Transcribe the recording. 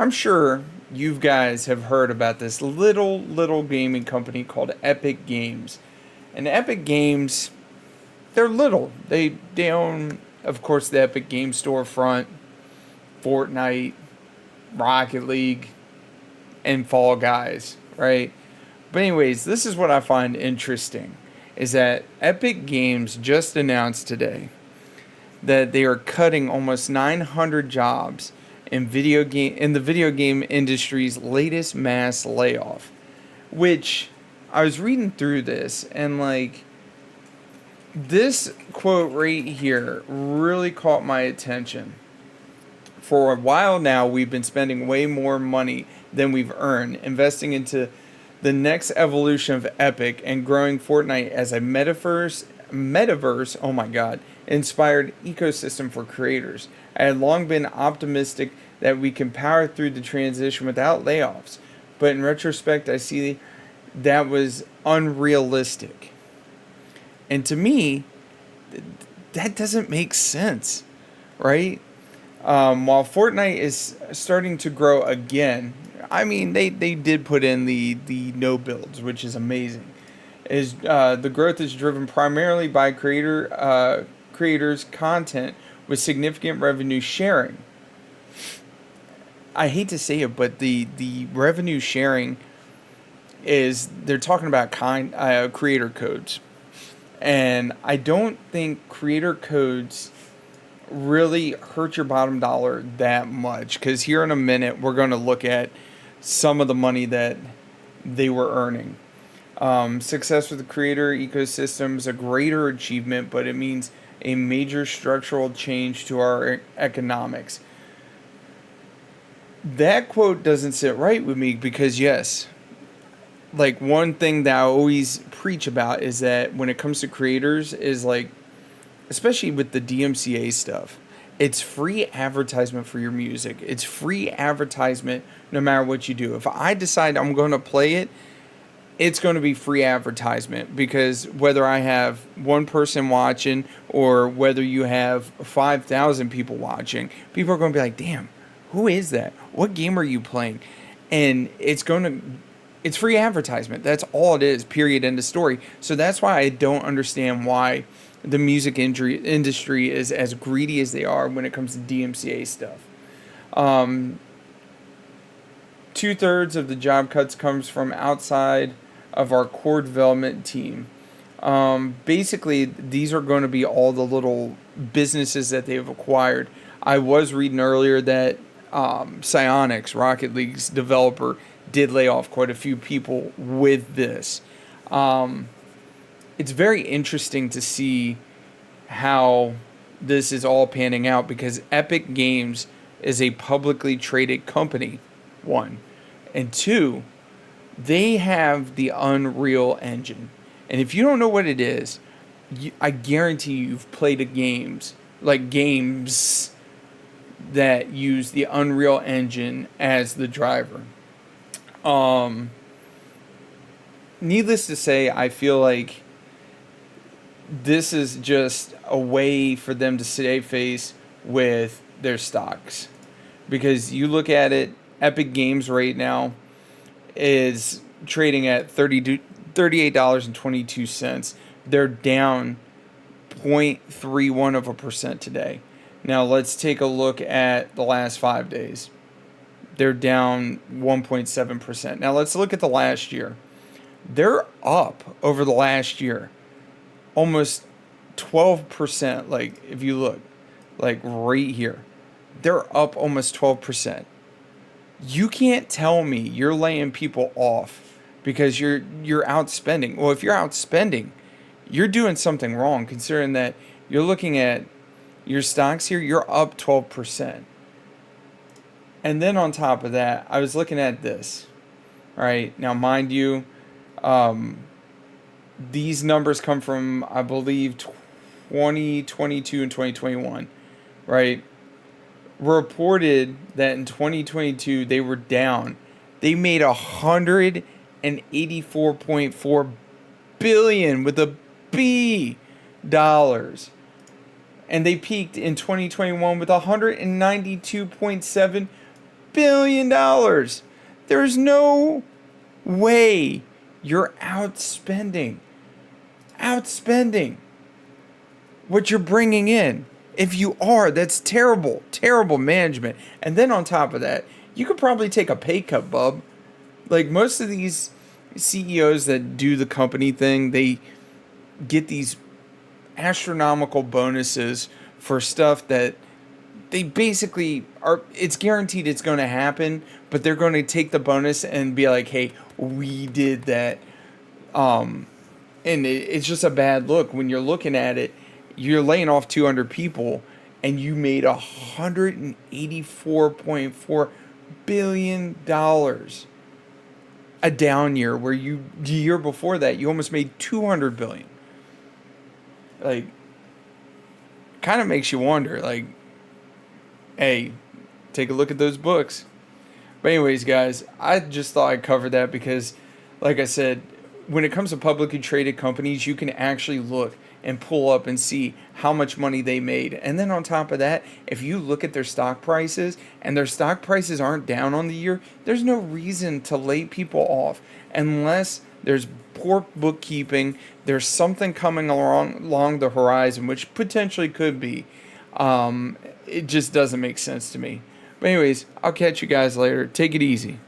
I'm sure you guys have heard about this little gaming company called Epic Games. And Epic Games, they're little. They own, of course, the Epic Game Storefront, Fortnite, Rocket League, and Fall Guys, right? But anyways, this is what I find interesting is that Epic Games just announced today that they are cutting almost 900 jobs in the video game industry's latest mass layoff. Which I was reading through this and like this quote right here really caught my attention. For a while now, we've been spending way more money than we've earned, investing into the next evolution of Epic and growing Fortnite as a metaverse, oh my god, inspired ecosystem for creators. I had long been optimistic that we can power through the transition without layoffs, but in retrospect, I see that was unrealistic. And to me, that doesn't make sense, right? While Fortnite is starting to grow again, I mean they did put in the no builds, which is amazing. Is The growth is driven primarily by creators content with significant revenue sharing. I hate to say it, but the revenue sharing is they're talking about creator codes, and I don't think creator codes really hurt your bottom dollar that much because here in a minute we're going to look at some of the money that they were earning. Success with the creator ecosystem is a greater achievement, but it means a major structural change to our economics. That quote doesn't sit right with me because, yes, like one thing that I always preach about is that when it comes to creators, is like, especially with the DMCA stuff, it's free advertisement for your music. It's free advertisement no matter what you do. If I decide I'm going to play it, it's going to be free advertisement because whether I have one person watching or whether you have 5,000 people watching, people are going to be like, damn, who is that? What game are you playing? And it's free advertisement. That's all it is, period, end of story. So that's why I don't understand why the music industry is as greedy as they are when it comes to DMCA stuff. Um, 2/3 of the job cuts comes from outside of our core development team. Basically, these are going to be all the little businesses that they've acquired. I was reading earlier that Psyonix, Rocket League's developer, did lay off quite a few people with this. Um, it's very interesting to see how this is all panning out because Epic Games is a publicly traded company, one. And two, they have the Unreal Engine. And if you don't know what it is, I guarantee you've played games that use the Unreal Engine as the driver. Um, Needless to say, I feel like this is just a way for them to save face with their stocks. Because you look at it, Epic Games right now is trading at $38.22. They're down 0.31% today. Now let's take a look at the last 5 days. They're down 1.7%. Now let's look at the last year. They're up over the last year almost 12%. Like if you look, like right here, they're up almost 12%. You can't tell me you're laying people off because you're outspending. Well, if you're outspending, you're doing something wrong considering that you're looking at your stocks here, you're up 12%. And then on top of that, I was looking at this. All right. Now, mind you, um, these numbers come from, I believe, 2022 and 2021, right? Reported that in 2022 they were down. They made 184.4 billion with a B dollars. And they peaked in 2021 with 192.7 billion. There's no way you're outspending what you're bringing in. If you are, that's terrible, terrible management. And then on top of that, you could probably take a pay cut, bub. Like most of these CEOs that do the company thing, they get these astronomical bonuses for stuff that they basically are, it's guaranteed it's going to happen, but they're going to take the bonus and be like, hey, we did that. And it's just a bad look when you're looking at it. You're laying off 200 people and you made $184.4 billion a down year, where the year before that you almost made 200 billion. Like, kind of makes you wonder, like, hey, take a look at those books. But anyways, guys, I just thought I'd cover that because, like I said, when it comes to publicly traded companies, you can actually look and pull up and see how much money they made. And then on top of that, if you look at their stock prices and their stock prices aren't down on the year, there's no reason to lay people off unless there's poor bookkeeping, there's something coming along the horizon, which potentially could be. It just doesn't make sense to me. But anyways, I'll catch you guys later. Take it easy.